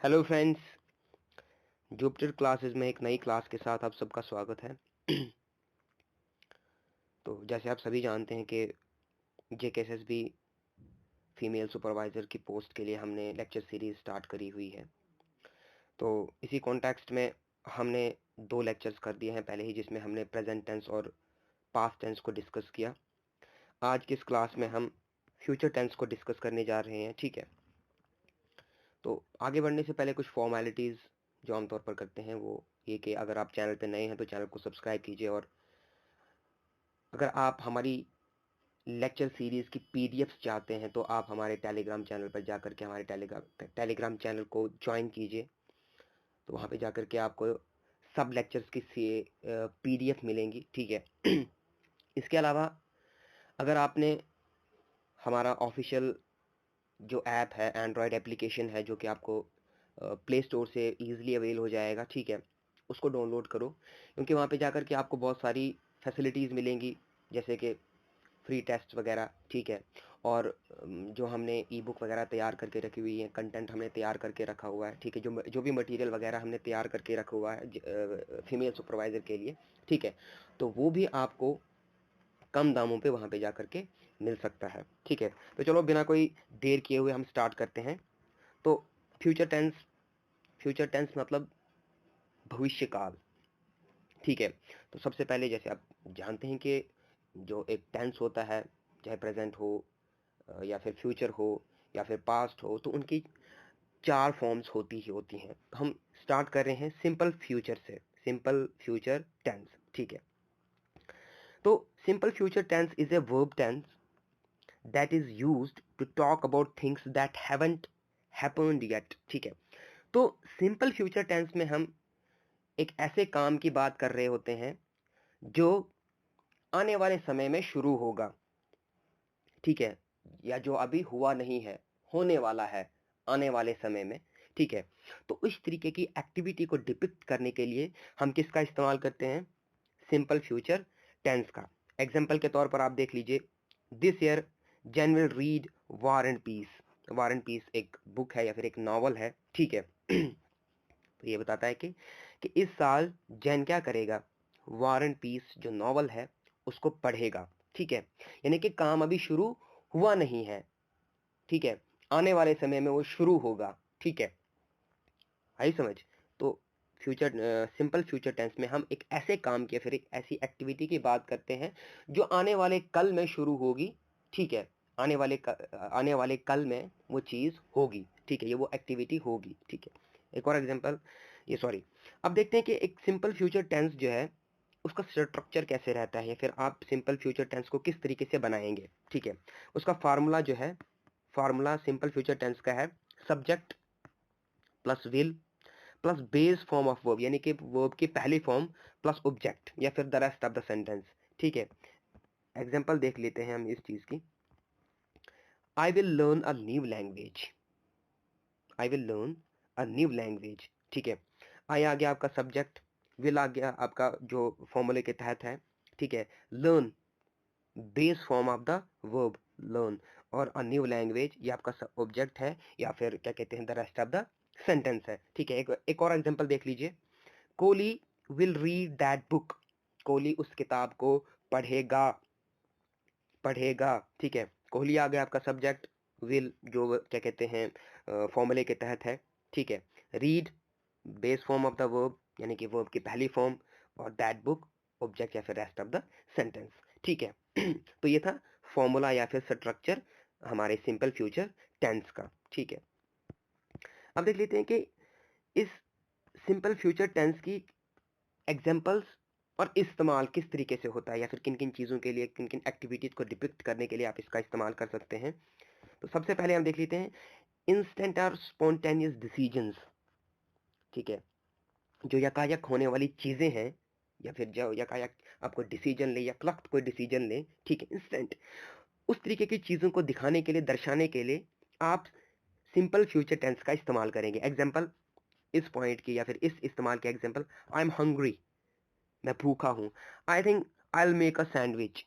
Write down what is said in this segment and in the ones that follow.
Hello friends, Jupiter classes में एक नई क्लास के साथ आप सबका स्वागत है। तो जैसे आप सभी जानते हैं कि जेकेएसएसबी फीमेल सुपरवाइज़र की पोस्ट के लिए हमने लेक्चर सीरीज़ स्टार्ट करी हुई है। तो इसी कॉन्टेक्स्ट में हमने 2 लेक्चर्स कर दिए हैं पहले ही, जिसमें हमने प्रेजेंट टेंस और पास्ट टेंस को डिस्कस किया। आज की इस क्लास में हम फ्यूचर टेंस को डिस्कस करने जा रहे हैं, ठीक है। तो आगे बढ़ने से पहले कुछ फॉर्मेलिटीज़ जो आमतौर पर करते हैं वो ये कि अगर आप चैनल पे नए हैं तो चैनल को सब्सक्राइब कीजिए, और अगर आप हमारी लेक्चर सीरीज़ की पीडीएफ्स चाहते हैं तो आप हमारे टेलीग्राम चैनल पर जाकर के हमारे टेलीग्राम चैनल को ज्वाइन कीजिए। तो वहाँ पे जाकर के आपको सब लेक्चर्स की पीडीएफ मिलेंगी, ठीक है। इसके अलावा अगर आपने हमारा ऑफिशियल जो ऐप है, एंड्रॉयड एप्लीकेशन है, जो कि आपको प्ले स्टोर से ईजिली अवेल हो जाएगा, ठीक है, उसको डाउनलोड करो, क्योंकि वहाँ पे जाकर के आपको बहुत सारी फैसिलिटीज़ मिलेंगी, जैसे कि फ्री टेस्ट वगैरह, ठीक है। और जो हमने ई बुक वगैरह तैयार करके रखी हुई है, कंटेंट हमने तैयार करके रखा हुआ है, ठीक है। जो भी मटेरियल वगैरह हमने तैयार करके रखा हुआ है फीमेल सुपरवाइज़र के लिए, ठीक है, तो वो भी आपको कम दामों पे वहाँ पे जा कर के मिल सकता है, ठीक है। तो चलो बिना कोई देर किए हुए हम स्टार्ट करते हैं। तो फ्यूचर टेंस मतलब भविष्य काल, ठीक है। तो सबसे पहले जैसे आप जानते हैं कि जो एक टेंस होता है, चाहे प्रेजेंट हो या फिर फ्यूचर हो या फिर पास्ट हो, तो उनकी 4 फॉर्म्स होती ही होती हैं। तो हम स्टार्ट कर रहे हैं सिंपल फ्यूचर से, सिंपल फ्यूचर टेंस, ठीक है। तो simple future tense is a verb tense that is used to talk about things that haven't happened yet, ठीक है। तो सिंपल फ्यूचर टेंस में हम एक ऐसे काम की बात कर रहे होते हैं जो आने वाले समय में शुरू होगा, ठीक है, या जो अभी हुआ नहीं है, होने वाला है आने वाले समय में, ठीक है। तो इस तरीके की एक्टिविटी को डिपिक्ट करने के लिए हम किसका इस्तेमाल करते हैं? सिंपल फ्यूचर टेंस का। एग्जाम्पल के तौर पर आप देख लीजिए, this year Jane will read War and Peace. War and Peace एक बुक है या फिर एक नॉवल है, ठीक है। तो ये बताता है कि इस साल जैन क्या करेगा? वॉर एंड पीस जो नॉवल है उसको पढ़ेगा, ठीक है। यानी कि काम अभी शुरू हुआ नहीं है, ठीक है, आने वाले समय में वो शुरू होगा, ठीक है। आई समझ? तो फ्यूचर सिंपल फ्यूचर टेंस में हम एक ऐसे काम की फिर एक ऐसी एक्टिविटी की बात करते हैं जो आने वाले कल में शुरू होगी, ठीक है। आने वाले कल में वो चीज़ होगी, ठीक है, ये वो एक्टिविटी होगी, ठीक है। एक और एग्जांपल, ये सॉरी, अब देखते हैं कि एक सिंपल फ्यूचर टेंस जो है उसका स्ट्रक्चर कैसे रहता है, या फिर आप सिंपल फ्यूचर टेंस को किस तरीके से बनाएंगे, ठीक है। उसका फार्मूला जो है, फार्मूला सिंपल फ्यूचर टेंस का है subject plus will plus base form of verb, यानी कि वर्ब की पहली फॉर्म प्लस ऑब्जेक्ट या फिर the rest of the sentence, ठीक है। एग्जांपल देख लेते हैं हम इस चीज की। I will learn a new language, I will learn a new language, ठीक है। आई आ गया आपका सब्जेक्ट, विल आ गया आपका जो फॉर्मूले के तहत है, ठीक है। Learn base form of the verb learn, और अ न्यू लैंग्वेज ये आपका ऑब्जेक्ट है या फिर क्या कहते हैं the rest of the sentence है, ठीक है। एक और एग्जांपल देख लीजिए, Kohli will read that book, Kohli उस किताब को पढ़ेगा, पढ़ेगा, ठीक है। कोहली आ गया आपका सब्जेक्ट, विल जो क्या कहते हैं फॉर्मूले के तहत है, ठीक है। Read base form of the verb यानी कि वर्ब की पहली फॉर्म, और दैट बुक ऑब्जेक्ट या फिर रेस्ट ऑफ द सेंटेंस, ठीक है। तो ये था फॉर्मूला या फिर स्ट्रक्चर हमारे सिंपल फ्यूचर टेंस का, ठीक है। अब देख लेते हैं कि इस सिंपल फ्यूचर टेंस की एग्जाम्पल्स और इस्तेमाल किस तरीके से होता है, या फिर किन किन चीज़ों के लिए, किन किन एक्टिविटीज़ को डिपिक्ट करने के लिए आप इसका इस्तेमाल कर सकते हैं। तो सबसे पहले हम देख लेते हैं इंस्टेंट और स्पॉन्टेनियस डिसीजंस, ठीक है। जो यकायक होने वाली चीज़ें हैं, या फिर जो यकायक आपको डिसीजन ले या क्लक्ट कोई डिसीजन ले, ठीक है, इंस्टेंट, उस तरीके की चीज़ों को दिखाने के लिए, दर्शाने के लिए आप सिंपल फ्यूचर टेंस का इस्तेमाल करेंगे। एग्जाम्पल इस पॉइंट की या फिर इस इस्तेमाल के एग्जाम्पल, आई एम हंग्री, मैं भूखा हूँ। I think I will make a sandwich,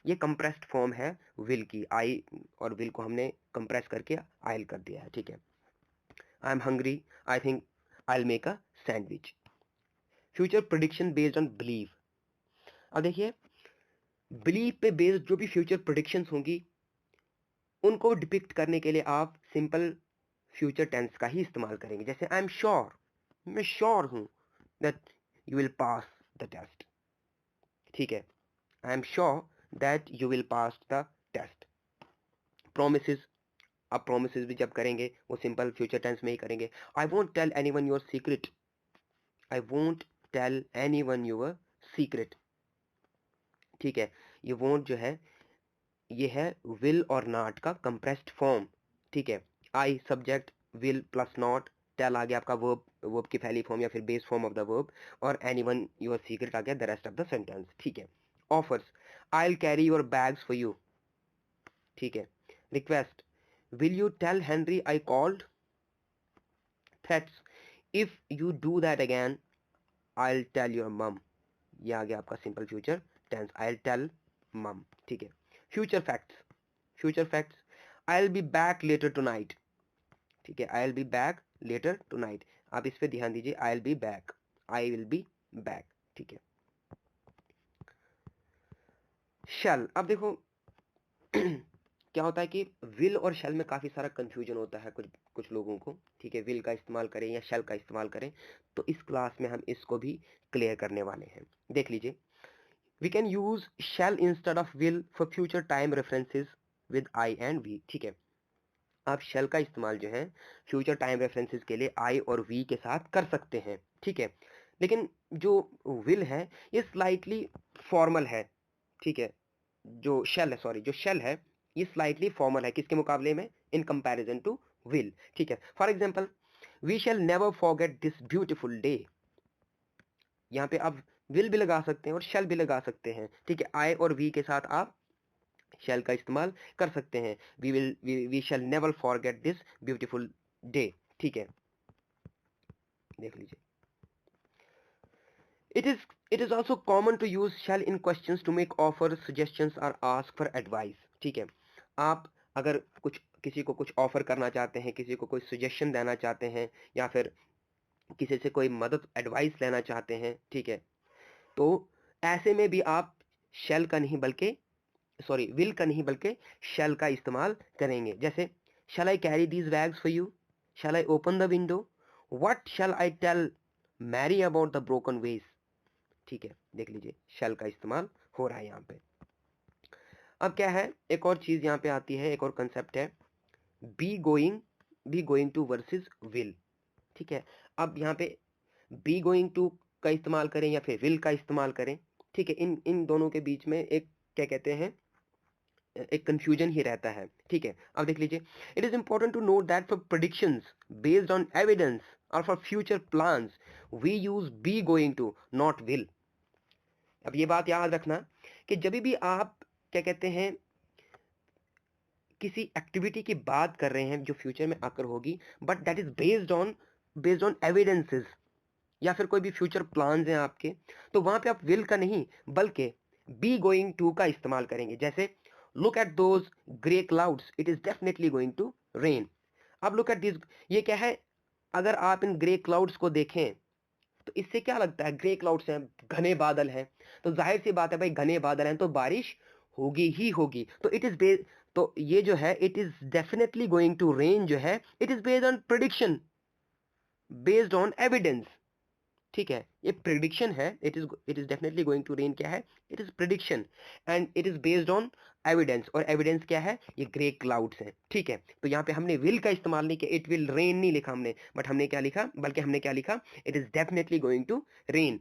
ये कंप्रेस्ड फॉर्म है विल की, आई और विल को हमने कंप्रेस करके आयल कर दिया है, ठीक है। I am hungry, I think I will make a sandwich. Future prediction based on believe. अब देखिए, बिलीव पे बेस्ड जो भी फ्यूचर प्रिडिक्शंस होंगी उनको डिपिक्ट करने के लिए आप सिंपल फ्यूचर टेंस का ही इस्तेमाल करेंगे। जैसे आई एम श्योर, मैं श्योर हूं that you will pass the test. ठीक है, I am sure that you will pass the test. Promises, आप प्रोमिसेस भी जब करेंगे वो सिंपल फ्यूचर टेंस में ही करेंगे। I won't tell anyone your secret, I won't tell anyone your secret. ठीक है, ये वोंट जो है ये है विल और नॉट का कंप्रेस्ड फॉर्म। ठीक है, I subject, will plus not, tell आ गया आपका वर्ब, वर्ब की पहली फॉर्म या फिर base form of the verb, और एनीवन योर सीक्रेट आ गया the rest of the sentence. ठीक है, offers, I will carry your bags for you. ठीक है, request, will you tell Henry I called. Threats, if you do that again I will tell your mum. ये आ गया आपका simple future tense, I will tell mum. ठीक है, future facts, future facts, I will be back later tonight. ठीक है, I will be back later tonight, आप इस पे ध्यान दीजिए, I will be back, I will be back. ठीक है, शैल, अब देखो क्या होता है कि विल और शैल में काफ़ी सारा कंफ्यूजन होता है कुछ कुछ लोगों को। ठीक है, विल का इस्तेमाल करें या शैल का इस्तेमाल करें, तो इस क्लास में हम इसको भी क्लियर करने वाले हैं। देख लीजिए, we can use shall instead of will for future time references with I and we. ठीक है, आप शेल का इस्तेमाल जो है फ्यूचर टाइम रेफरेंसेस के लिए आई और वी के साथ कर सकते हैं। ठीक है, लेकिन जो विल है ये स्लाइटली फॉर्मल है। ठीक है, जो शेल है, सॉरी, जो शेल है ये स्लाइटली फॉर्मल है, किसके मुकाबले में, इन कंपैरिजन टू विल। ठीक है, for example, we shall never forget this beautiful day. यहाँ पे आप विल भी लगा सकते हैं और शेल भी लगा सकते हैं। ठीक है, आई और वी के साथ आप शैल का इस्तेमाल कर सकते हैं, we shall never forget this beautiful day. ठीक है, देख लीजिए, it is also common to use shall in questions to make offer, suggestions और आस्क फॉर एडवाइस। ठीक है, आप अगर कुछ किसी को कुछ ऑफर करना चाहते हैं, किसी को कोई सजेशन देना चाहते हैं, या फिर किसी से कोई मदद एडवाइस लेना चाहते हैं, ठीक है, तो ऐसे में भी आप शैल का नहीं बल्कि सॉरी विल का नहीं बल्कि शैल का इस्तेमाल करेंगे। जैसे, shall I carry these bags for you, shall I open the window, what shall I tell Mary about the broken vase. ठीक है, देख लीजिए, शैल का इस्तेमाल हो रहा है यहाँ पे। अब क्या है, एक और चीज यहाँ पे आती है, एक और कंसेप्ट है be going to versus will. ठीक है, अब यहाँ पे बी गोइंग टू का इस्तेमाल करें या फिर विल का इस्तेमाल करें, ठीक है, इन इन दोनों के बीच में एक क्या कहते हैं, एक कंफ्यूजन ही रहता है। ठीक है, अब देख लीजिए, it is important to note that for predictions based on evidence और for future plans we use be going to, not will. अब ये बात याद रखना कि जब भी आप क्या कहते हैं किसी एक्टिविटी की बात कर रहे हैं जो फ्यूचर में आकर होगी, but that is based on evidences या फिर कोई भी फ्यूचर प्लान्स हैं आपके, तो वहां पे आप विल का नहीं बल्कि बी गोइंग टू का इस्तेमाल करेंगे। जैसे, look at those grey clouds, it is definitely going to rain. अब लुक एट दिस, ये क्या है, अगर आप इन ग्रे क्लाउड्स को देखें तो इससे क्या लगता है, ग्रे क्लाउड्स हैं, घने बादल हैं, तो जाहिर सी बात है भाई, घने बादल हैं तो बारिश होगी ही होगी। तो तो ये जो है it is definitely going to rain जो है, it is based on prediction, based on evidence. ठीक है, ये प्रिडिक्शन है, it is definitely going to rain क्या है, it is prediction and it is based on evidence, और एविडेंस क्या है, ये ग्रे क्लाउड्स हैं। ठीक है, तो यहाँ पे हमने विल का इस्तेमाल नहीं किया, इट विल रेन नहीं लिखा हमने, बट हमने क्या लिखा, बल्कि हमने क्या लिखा, it is definitely going to rain.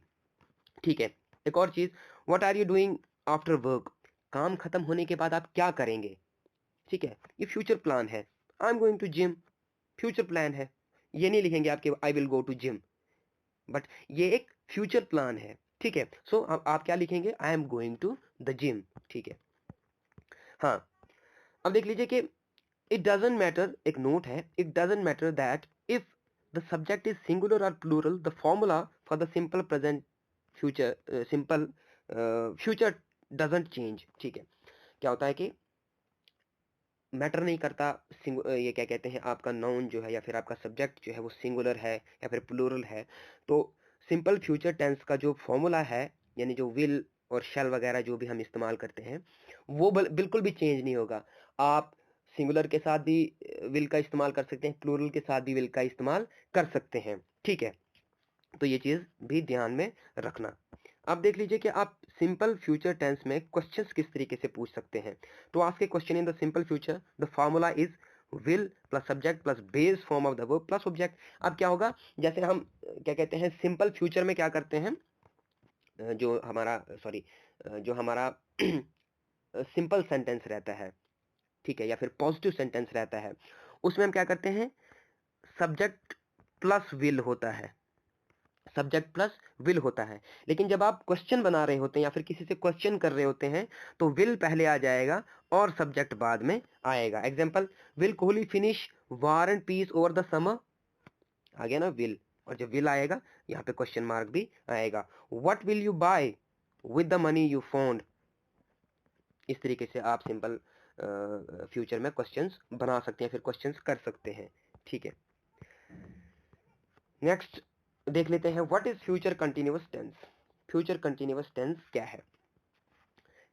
ठीक है, एक और चीज, what are you doing after work, काम खत्म होने के बाद आप क्या करेंगे। ठीक है, ये फ्यूचर प्लान है, I am going to gym, future plan है, ये नहीं लिखेंगे आपके I will go to gym, but ये एक फ्यूचर प्लान है। ठीक है, सो आप क्या लिखेंगे, I am going to the gym. ठीक है, हाँ, अब देख लीजिए कि इट डजेंट मैटर, एक नोट है, it doesn't matter that if the subject is singular और plural, the formula for the simple present future simple future doesn't change. ठीक है, क्या होता है कि मैटर नहीं करता ये क्या कहते हैं, आपका नाउन जो है या फिर आपका सब्जेक्ट जो है वो सिंगुलर है या फिर प्लूरल है। तो सिंपल फ्यूचर टेंस का जो फॉर्मूला है, यानी जो विल और शैल वगैरह जो भी हम इस्तेमाल करते हैं, वो बिल्कुल भी चेंज नहीं होगा। आप सिंगुलर के साथ भी विल का इस्तेमाल कर सकते हैं, प्लूरल के साथ भी विल का इस्तेमाल कर सकते हैं, ठीक है। तो ये चीज़ भी ध्यान में रखना। अब देख लीजिए कि आप सिंपल फ्यूचर टेंस में क्वेश्चंस किस तरीके से पूछ सकते हैं। To ask a question in the simple future the formula is will plus subject plus base form of the verb plus object. अब क्या होगा, जैसे हम क्या कहते हैं सिंपल फ्यूचर में क्या करते हैं, जो हमारा सॉरी जो हमारा सिंपल सेंटेंस रहता है, ठीक है, या फिर पॉजिटिव सेंटेंस रहता है, उसमें हम क्या करते हैं, सब्जेक्ट प्लस विल होता है, सब्जेक्ट प्लस विल होता है। लेकिन जब आप क्वेश्चन बना रहे होते हैं या फिर किसी से क्वेश्चन कर रहे होते हैं, तो विल पहले आ जाएगा और सब्जेक्ट बाद में आएगा। Example, will Kohli finish war and peace over the summer, आ गया ना विल, और जब विल आएगा यहाँ पे क्वेश्चन मार्क भी आएगा। What will you buy with the money you found. इस तरीके से आप सिंपल फ्यूचर में क्वेश्चंस बना सकते हैं, फिर क्वेश्चंस कर सकते हैं, ठीक है। नेक्स्ट देख लेते हैं, what is future continuous tense. Future continuous tense क्या है।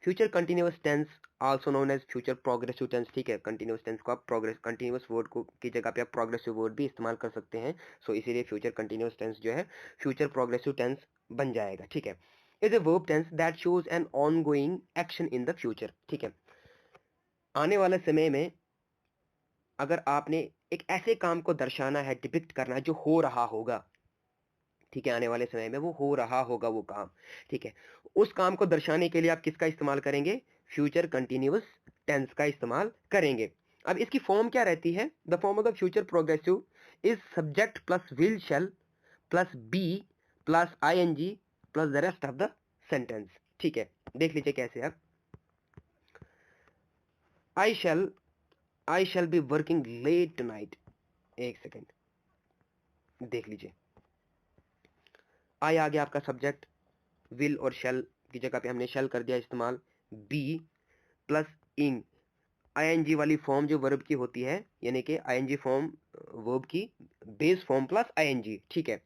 Future continuous tense also known as future progressive tense, ठीक है। कंटिन्यूअस टेंस को आप कंटिन्यूअस वर्ड को की जगह पे आप प्रोग्रेसिव वर्ड भी इस्तेमाल कर सकते हैं। सो इसीलिए फ्यूचर कंटिन्यूअस टेंस जो है फ्यूचर प्रोग्रेसिव टेंस बन जाएगा, ठीक है। Is a verb tense that shows an ongoing action in the future, ठीक है। आने वाले समय में अगर आपने एक ऐसे काम को दर्शाना है, डिपिक्ट करना है जो हो रहा होगा, ठीक है, आने वाले समय में वो हो रहा होगा वो काम, ठीक है, उस काम को दर्शाने के लिए आप किसका इस्तेमाल करेंगे, फ्यूचर कंटिन्यूअस टेंस का इस्तेमाल करेंगे। अब इसकी फॉर्म क्या रहती है, the form of the future progressive is subject plus will shall plus be plus ING plus the rest of the sentence, ठीक है। देख लीजिए कैसे। अब I shall be working late tonight, एक सेकेंड देख लीजिए। आई आ गया आपका सब्जेक्ट, विल और शेल की जगह पे हमने शेल कर दिया इस्तेमाल, बी प्लस इन, आईएनजी वाली फॉर्म जो वर्ब की होती है, यानी कि आईएनजी फॉर्म वर्ब की बेस फॉर्म प्लस आईएनजी, ठीक है,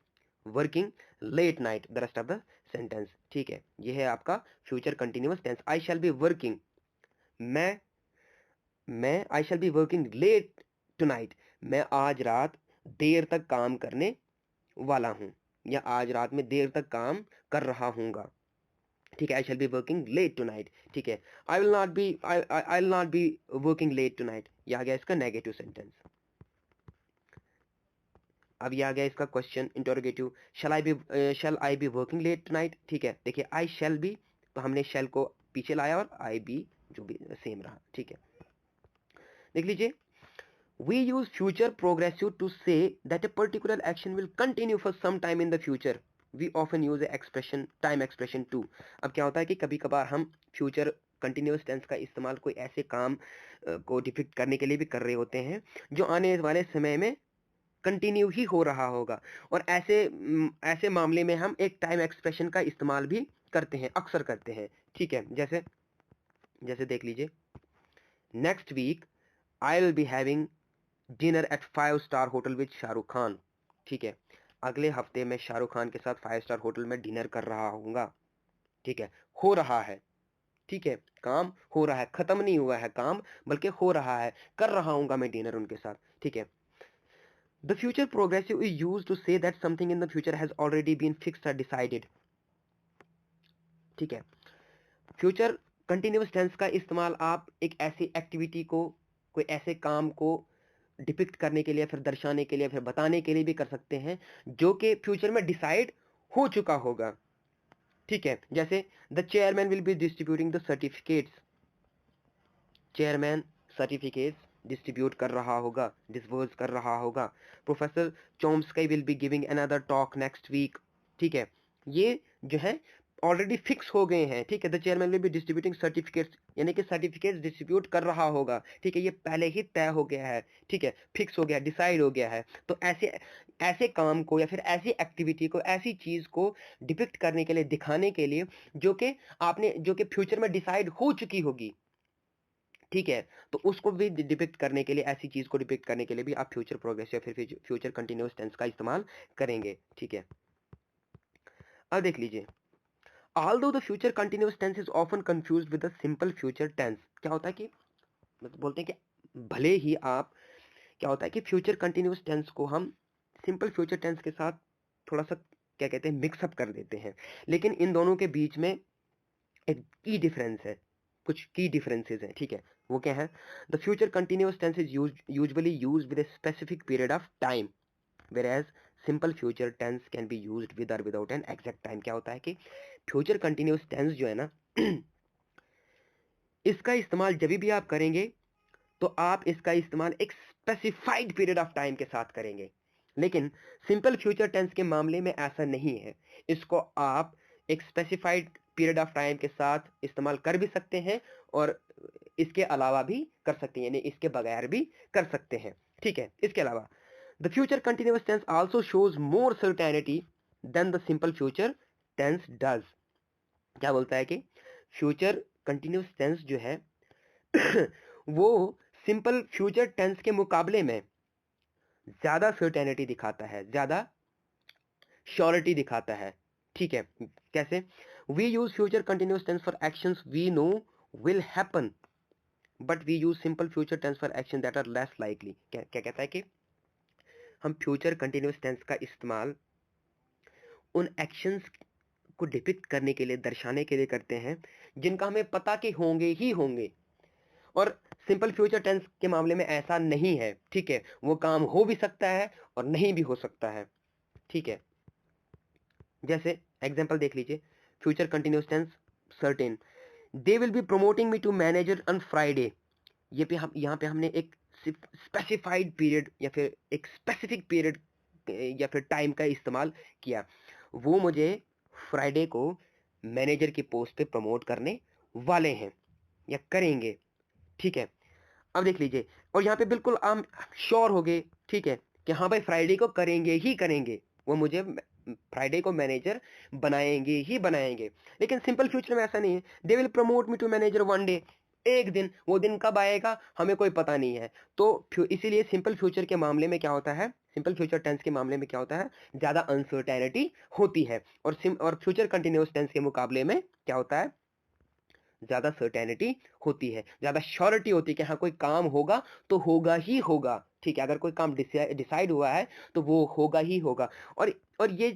working late night the rest of the sentence, ठीक है। ये है आपका future continuous tense. I shall be working, मैं I shall be working late tonight, मैं आज रात देर तक काम करने वाला हूँ, या आज रात में देर तक काम कर रहा हूँगा, ठीक है। I shall be working late tonight, ठीक है। I will not be working late tonight, ये आ गया इसका नेगेटिव सेंटेंस। अब ये आ गया इसका question interrogative, shall I be working late tonight, ठीक है। देखिए आई शैल बी, तो हमने शैल को पीछे लाया और आई बी जो भी सेम रहा, ठीक है। देख लीजिए, we use future progressive to say that a particular action will continue for some time in the future. We often use a expression time expression too. अब क्या होता है कि कभी कभार हम फ्यूचर कंटिन्यूस टेंस का इस्तेमाल कोई ऐसे काम को डिपिक्ट करने के लिए भी कर रहे होते हैं जो आने वाले समय में कंटिन्यू ही हो रहा होगा, और ऐसे मामले में हम एक टाइम एक्सप्रेशन का इस्तेमाल भी करते हैं, अक्सर करते हैं, ठीक है। जैसे जैसे देख लीजिए, next week I will be having dinner at 5 star hotel with Shahrukh Khan, ठीक है। अगले हफ्ते मैं शाहरुख खान के साथ 5 स्टार होटल में डिनर कर रहा हूँगा, ठीक है। हो रहा है, ठीक है, काम हो रहा है, खत्म नहीं हुआ है काम, बल्कि हो रहा है, कर रहा हूँगा मैं डिनर उनके साथ, ठीक है। The future progressive is use to say that something in the future has already been fixed और डिसाइडेड, ठीक है। फ्यूचर कंटिन्यूअस टेंस का इस्तेमाल आप एक ऐसी एक्टिविटी को, कोई ऐसे काम को डिपिक्ट करने के लिए, फिर दर्शाने के लिए, फिर बताने के लिए भी कर सकते हैं जो कि फ्यूचर में डिसाइड हो चुका होगा, ठीक है। जैसे the chairman will be distributing the certificates, chairman certificates distribute कर रहा होगा, डिस्बर्स कर रहा होगा। Professor Chomsky will be giving another talk next week, ठीक है। ये जो है ऑलरेडी फिक्स हो गए हैं, ठीक है। The chairman will be distributing certificates, यानी कि सर्टिफिकेट्स डिस्ट्रीब्यूट कर रहा होगा, ठीक है, ये पहले ही तय हो गया है, ठीक है, फिक्स हो गया, डिसाइड हो गया है। तो ऐसे ऐसे काम को या फिर ऐसी एक्टिविटी को, ऐसी चीज को डिपिक्ट करने के लिए, दिखाने के लिए, जो कि फ्यूचर में डिसाइड हो चुकी होगी, ठीक है, तो उसको भी डिपिक्ट करने के लिए, ऐसी चीज को डिपिक्ट करने के लिए भी आप फ्यूचर प्रोग्रेस या फिर फ्यूचर कंटिन्यूअस टेंस का इस्तेमाल करेंगे। ठीक है, अब देख लीजिए, although the future continuous tense is often confused with the simple future tense, क्या होता है कि मतलब बोलते हैं कि भले ही आप, क्या होता है कि फ्यूचर कंटिन्यूअस टेंस को हम सिंपल फ्यूचर टेंस के साथ थोड़ा सा क्या कहते हैं मिक्सअप कर देते हैं, लेकिन इन दोनों के बीच में एक की डिफरेंस है, कुछ की डिफरेंसेस हैं। ठीक है, वो क्या है? The future continuous tense is usually used with a specific period of time, whereas simple future tense can be used with और विदाउट एन एग्जैक्ट टाइम। क्या होता है कि फ्यूचर कंटिन्यूअस टेंस जो है ना इसका इस्तेमाल जब भी आप करेंगे तो आप इसका इस्तेमाल एक स्पेसिफाइड पीरियड ऑफ टाइम के साथ करेंगे, लेकिन सिंपल फ्यूचर टेंस के मामले में ऐसा नहीं है। इसको आप एक स्पेसिफाइड पीरियड ऑफ टाइम के साथ इस्तेमाल कर भी सकते हैं और इसके अलावा भी कर सकते हैं, यानी इसके बगैर भी कर सकते हैं। ठीक है, इसके अलावा the future continuous tense also shows more certainty than the simple future tense does. क्या बोलता है कि फ्यूचर कंटिन्यूअस टेंस जो है वो सिंपल फ्यूचर टेंस के मुकाबले में ज्यादा सर्टेनिटी दिखाता है, ज्यादा श्योरिटी दिखाता है। ठीक है, कैसे? We use future continuous tense for actions we know will happen, but we use simple future tense for action that are less likely. क्या क्या कहता है कि हम फ्यूचर कंटिन्यूअस टेंस का इस्तेमाल उन एक्शंस को डिपिक्ट करने के लिए, दर्शाने के लिए करते हैं जिनका हमें पता कि होंगे ही होंगे, और सिंपल फ्यूचर टेंस के मामले में ऐसा नहीं है। ठीक है, वो काम हो भी सकता है और नहीं भी हो सकता है। ठीक है, जैसे एग्जांपल देख लीजिए, future continuous tense certain, they will be promoting me to manager on Friday. ये पे हम यहाँ पे हमने एक स्पेसिफाइड पीरियड या फिर एक स्पेसिफिक पीरियड या फिर टाइम का इस्तेमाल किया। वो मुझे फ्राइडे को मैनेजर की पोस्ट पे प्रमोट करने वाले हैं या करेंगे। ठीक है, अब देख लीजिए, और यहाँ पे बिल्कुल हम श्योर हो गए, ठीक है, कि हाँ भाई फ्राइडे को करेंगे ही करेंगे, वो मुझे फ्राइडे को मैनेजर बनाएंगे ही बनाएंगे। लेकिन सिंपल फ्यूचर में ऐसा नहीं है, they will promote me to manager one day, एक दिन, वो दिन कब आएगा हमें कोई पता नहीं है। तो इसीलिए सिंपल फ्यूचर के मामले में क्या होता है, सिंपल फ्यूचर टेंस के मामले में क्या होता है, ज्यादा अनसर्टेनिटी होती है, और फ्यूचर कंटिन्यूअस टेंस के मुकाबले में क्या होता है, ज्यादा सर्टेनिटी होती है, ज्यादा श्योरिटी होती है कि हाँ कोई काम होगा तो होगा ही होगा। ठीक है, अगर कोई काम डिसाइड हुआ है तो वो होगा ही होगा। और ये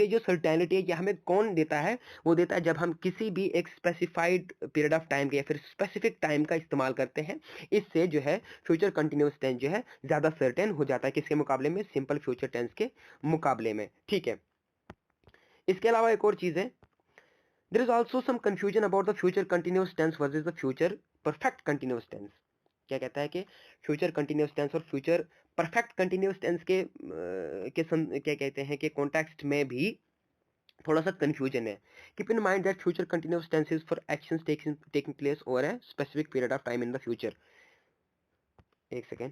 जो सर्टेनिटी है ये हमें कौन देता है? वो देता है जब हम किसी भी एक स्पेसिफाइड पीरियड ऑफ टाइम के या फिर स्पेसिफिक टाइम का इस्तेमाल करते हैं। इससे जो है फ्यूचर कंटिन्यूअस टेंस जो है ज्यादा सर्टेन हो जाता है, किसके मुकाबले में? सिंपल फ्यूचर टेंस के मुकाबले में। ठीक है, इसके अलावा एक और चीज है, there is also some confusion about the future continuous tense versus the future perfect continuous tense। क्या कहता है कि फ्यूचर कंटिन्यूअस टेंस और फ्यूचर परफेक्ट कंटिन्यूअस टेंस के क्या कहते हैं कि कॉन्टेक्स्ट में भी थोड़ा सा कंफ्यूजन है। Keep in mind that future continuous tense is for actions taking place over a specific period of time in the future. एक सेकेंड,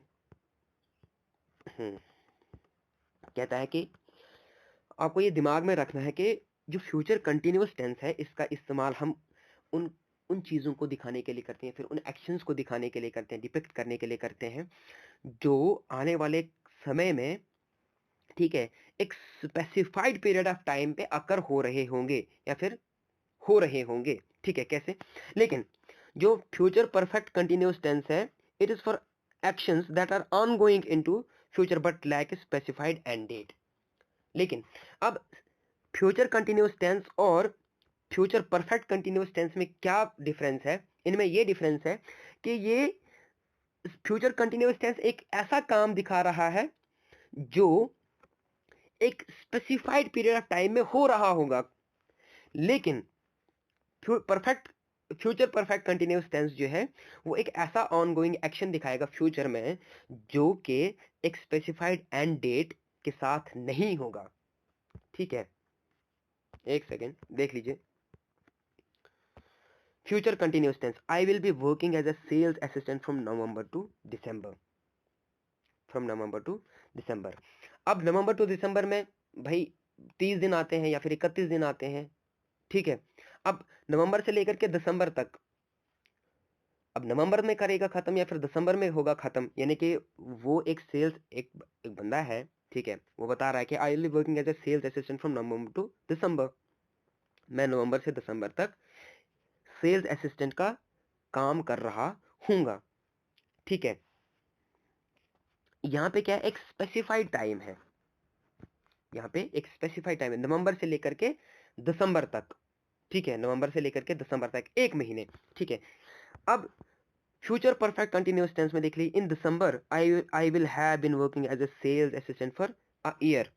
कहता है कि आपको ये दिमाग में रखना है कि जो फ्यूचर कंटिन्यूअस टेंस है इसका इस्तेमाल हम उन उन चीज़ों को दिखाने के लिए करते हैं, फिर उन एक्शंस को दिखाने के लिए करते हैं, डिपिक्ट करने के लिए करते हैं जो आने वाले समय में, ठीक है, एक स्पेसिफाइड पीरियड ऑफ टाइम पे अकर हो रहे होंगे या फिर हो रहे होंगे। ठीक है, कैसे? लेकिन जो फ्यूचर परफेक्ट कंटिन्यूअस टेंस है, it is for actions that are ongoing into future but lack a specified end date. लेकिन अब फ्यूचर कंटिन्यूअस टेंस और फ्यूचर परफेक्ट कंटिन्यूअस टेंस में क्या डिफरेंस है? इनमें ये डिफरेंस है कि ये फ्यूचर कंटिन्यूअस टेंस एक ऐसा काम दिखा रहा है जो एक स्पेसिफाइड पीरियड ऑफ टाइम में हो रहा होगा, लेकिन फ्यूचर परफेक्ट कंटिन्यूअस टेंस जो है वो एक ऐसा ऑनगोइंग एक्शन दिखाएगा फ्यूचर में जो कि एक स्पेसिफाइड एंड डेट के साथ नहीं होगा। ठीक है, एक सेकेंड देख लीजिए, future continuous tense, I will be working as a sales assistant from November to December, from November to December. अब नवंबर टू दिसंबर में भाई 30 दिन आते हैं या फिर 31 दिन आते हैं। ठीक है, अब नवंबर से लेकर के दिसंबर तक अब नवंबर में करेगा खत्म या फिर दिसंबर में होगा खत्म, यानी कि वो एक सेल्स एक बंदा है, ठीक है, वो बता रहा है कि I will be working as a sales assistant from November to December. मैं नवंबर से दिसंबर तक सेल्स असिस्टेंट का काम कर रहा हूँगा, ठीक है। यहाँ पे क्या है, एक स्पेसिफाइड टाइम है, यहाँ पे एक स्पेसिफाइड टाइम है, नवंबर से लेकर के दिसंबर तक, ठीक है, नवंबर से लेकर के दिसंबर तक 1 महीने, ठीक है। अब फ्यूचर परफेक्ट कंटिन्यूअस टेंस में देख ली, in December I will have been working as a sales assistant for a year.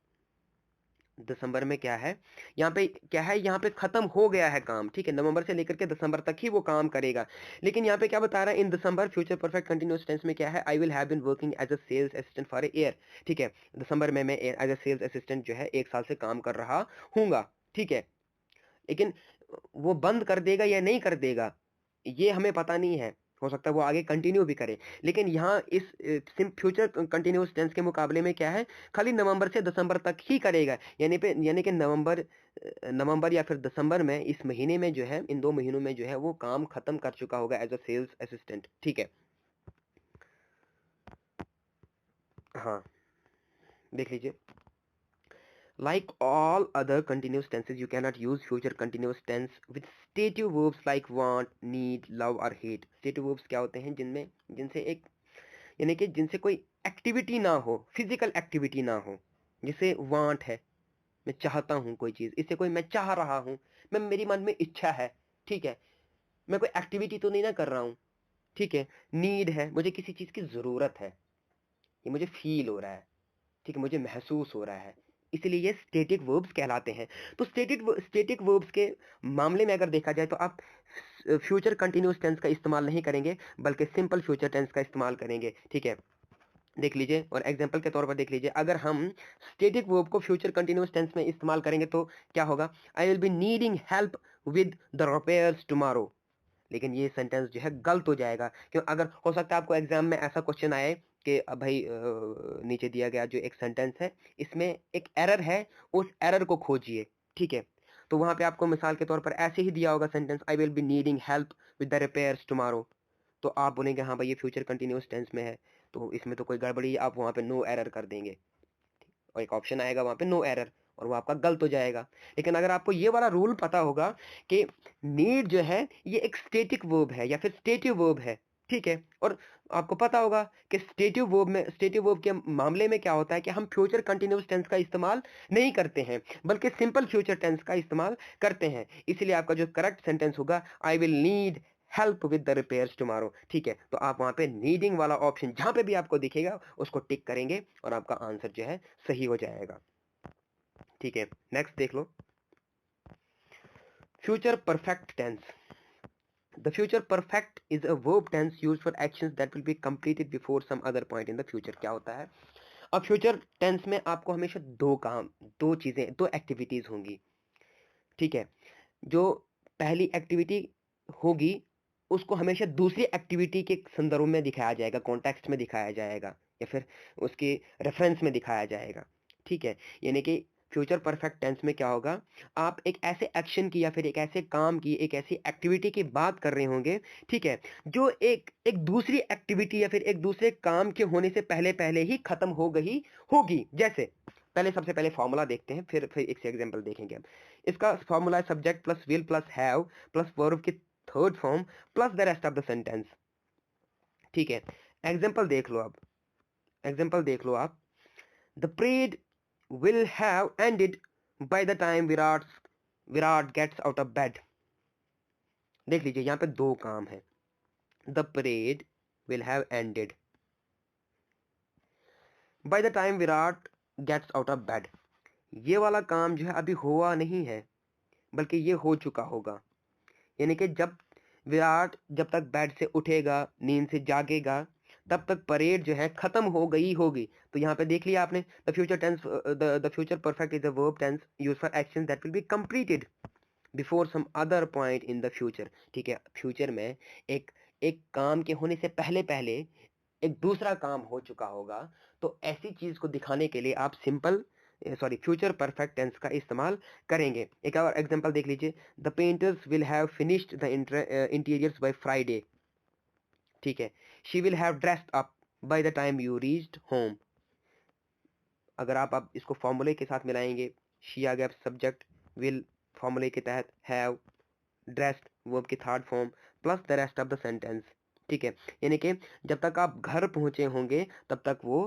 दिसंबर में क्या है, यहाँ पे क्या है, यहाँ पे खत्म हो गया है काम, ठीक है, नवंबर से लेकर के दिसंबर तक ही वो काम करेगा। लेकिन यहाँ पे क्या बता रहा है, in December future perfect continuous tense में क्या है, I will have been working as a sales assistant for a year, ठीक है। दिसंबर में मैं एज अ सेल्स असिस्टेंट जो है 1 साल से काम कर रहा हूँगा, ठीक है। लेकिन वो बंद कर देगा या नहीं कर देगा ये हमें पता नहीं है, हो सकता है वो आगे कंटिन्यू भी करे। लेकिन यहाँ इस फ्यूचर कंटिन्यूअस टेंस के मुकाबले में क्या है, खाली नवंबर से दिसंबर तक ही करेगा, यानी कि नवंबर या फिर दिसंबर में, इस महीने में जो है, इन 2 महीनों में जो है वो काम खत्म कर चुका होगा एज अ सेल्स असिस्टेंट, ठीक है। हाँ, देख लीजिए, like all other continuous tenses, you cannot use future continuous tense with stative verbs like want, need, love or hate। stative verbs क्या होते हैं, जिनसे एक, यानी कि जिनसे कोई एक्टिविटी ना हो, फिजिकल एक्टिविटी ना हो। जैसे वांट है, मैं चाहता हूँ कोई चीज़, इससे कोई मैं चाह रहा हूँ, मैं मेरी मन में इच्छा है, ठीक है, मैं कोई एक्टिविटी तो नहीं ना कर रहा हूँ, ठीक है। नीड है, मुझे किसी चीज़ की ज़रूरत है, ये मुझे फील हो रहा है, ठीक है, मुझे महसूस हो रहा है, इसलिए ये स्टैटिक वर्ब्स कहलाते हैं। तो स्टैटिक वर्ब्स के मामले में अगर देखा जाए तो आप फ्यूचर कंटिन्यूअस टेंस का इस्तेमाल नहीं करेंगे, बल्कि सिंपल फ्यूचर टेंस का इस्तेमाल करेंगे, ठीक है। देख लीजिए, और एग्जांपल के तौर पर देख लीजिए, अगर हम स्टैटिक वर्ब को फ्यूचर कंटिन्यूअस टेंस में इस्तेमाल करेंगे तो क्या होगा, I will be needing help with the repairs tomorrow. लेकिन ये सेंटेंस जो है गलत हो जाएगा, क्यों, अगर हो सकता है आपको एग्जाम में ऐसा क्वेश्चन आए कि अब भाई नीचे दिया गया जो एक सेंटेंस है, इसमें एक एरर है, उस एरर को खोजिए, ठीक है। तो वहां पे आपको मिसाल के तौर पर ऐसे ही दिया होगा sentence, I will be needing help with the repairs tomorrow. तो आप बोलेंगे हाँ भाई ये फ्यूचर कंटिन्यूअस टेंस में है, तो इसमें तो कोई गड़बड़ी, आप वहां पे नो एरर कर देंगे, और एक ऑप्शन आएगा वहां पे नो एरर, और वो आपका गलत हो जाएगा। लेकिन अगर आपको ये वाला रूल पता होगा कि नीड जो है ये एक स्टैटिक वर्ब है या फिर स्टेटिव वर्ब है, ठीक है, और आपको पता होगा कि स्टेटिव वर्ब के मामले में क्या होता है कि हम फ्यूचर कंटिन्यूअस टेंस का इस्तेमाल नहीं करते हैं, बल्कि सिंपल फ्यूचर टेंस का इस्तेमाल करते हैं। इसलिए आपका जो करेक्ट सेंटेंस होगा, I will need help with the repairs tomorrow, ठीक है। तो आप वहां पे नीडिंग वाला ऑप्शन जहां पे भी आपको दिखेगा उसको टिक करेंगे और आपका आंसर जो है सही हो जाएगा, ठीक है। नेक्स्ट देख लो, future perfect tense. The future perfect is a verb tense used for actions that will be completed before some other point in the future। क्या होता है, अब फ्यूचर टेंस में आपको हमेशा दो काम, दो चीजें, दो एक्टिविटीज होंगी, ठीक है। जो पहली एक्टिविटी होगी उसको हमेशा दूसरी एक्टिविटी के संदर्भ में दिखाया जाएगा, कॉन्टेक्स्ट में दिखाया जाएगा, या फिर उसके रेफरेंस में दिखाया जाएगा, ठीक है। यानी कि फ्यूचर परफेक्ट टेंस में क्या होगा, आप एक ऐसे एक्शन की या फिर एक ऐसे काम की, एक ऐसी एक्टिविटी की बात कर रहे होंगे, ठीक है, जो एक एक दूसरी एक्टिविटी या फिर एक दूसरे काम के होने से पहले पहले ही खत्म हो गई होगी। जैसे सबसे पहले फॉर्मूला देखते हैं, फिर एक से एग्जांपल देखेंगे हम। इसका फॉर्मूला है subject plus will plus have plus verb की third form plus the rest of the sentence, ठीक है। एग्जांपल देख लो, आप the parade will have ended by the time Virat gets out of bed. देख लीजिए यहाँ पे दो काम है, the parade will have ended by the time Virat gets out of bed. ये वाला काम जो है अभी हुआ नहीं है, बल्कि ये हो चुका होगा, यानी कि जब तक बेड से उठेगा, नींद से जागेगा, तब तक परेड जो है खत्म हो गई होगी। तो यहाँ पे देख लिया आपने, the future perfect is a verb tense use for action that will be completed before some other point in the future, ठीक है। फ्यूचर में एक एक काम के होने से पहले पहले एक दूसरा काम हो चुका होगा, तो ऐसी चीज को दिखाने के लिए आप फ्यूचर परफेक्ट टेंस का इस्तेमाल करेंगे। एक और एग्जांपल देख लीजिए, the painters will have finished the interiors by Friday. ठीक है। She will have dressed up by the time you reached home. अगर आप इसको फॉर्मूले के साथ मिलाएंगे, शी आ गया सब्जेक्ट, विल फॉर्मूले के तहत, हैव, ड्रेस्ड वर्ब की third form, plus the rest of the sentence. ठीक है, यानी कि जब तक आप घर पहुंचे होंगे तब तक वो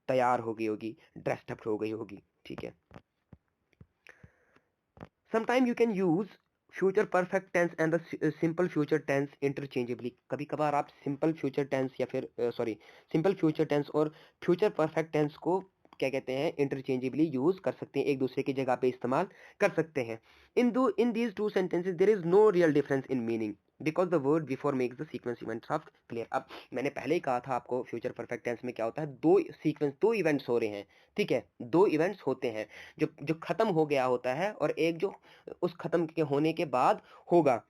तैयार हो गई होगी, ड्रेस्ड अप हो गई होगी। ठीक है। Sometime you can use future perfect tense and the simple future tense interchangeably. कभी कभार आप सिंपल फ्यूचर टेंस या फिर सिंपल फ्यूचर टेंस और फ्यूचर परफेक्ट टेंस को क्या कहते हैं, इंटरचेंजेबली यूज कर सकते हैं, एक दूसरे की जगह पे इस्तेमाल कर सकते हैं। In these two sentences there is no real difference in meaning because the word before makes the sequence events of clear. अब मैंने पहले ही कहा था आपको, फ्यूचर परफेक्ट टेंस में क्या होता है, दो इवेंट्स हो रहे हैं। ठीक है, दो इवेंट्स होते हैं, जो जो खत्म हो गया होता है और एक जो उस खत्म के होने के बाद होगा।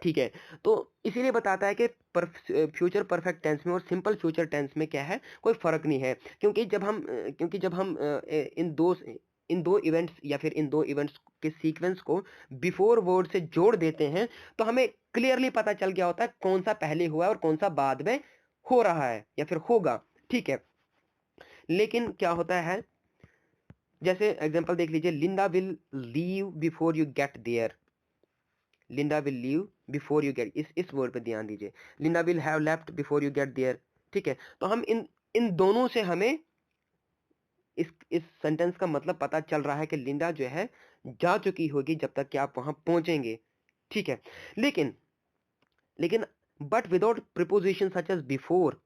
ठीक है, तो इसीलिए बताता है कि फ्यूचर परफेक्ट टेंस में और सिंपल फ्यूचर टेंस में क्या है, कोई फर्क नहीं है। क्योंकि जब हम इन दो इवेंट्स या फिर इन दो इवेंट्स के सीक्वेंस को बिफोर वर्ड से जोड़ देते हैं तो हमें क्लियरली पता चल गया होता है कौन सा पहले हुआ है और कौन सा बाद में हो रहा है या फिर होगा। ठीक है, लेकिन क्या होता है, जैसे एग्जांपल देख लीजिए, Linda will leave before you get there. Linda will leave before you get, इस वर्ड पे ध्यान दीजिए, Linda will have left before you get there. ठीक है, तो हम इन दोनों से हमें इस सेंटेंस का मतलब पता चल रहा है कि लिंडा जो है जा चुकी होगी जब तक कि आप वहां पहुंचेंगे। ठीक है, लेकिन लेकिन but without preposition such as before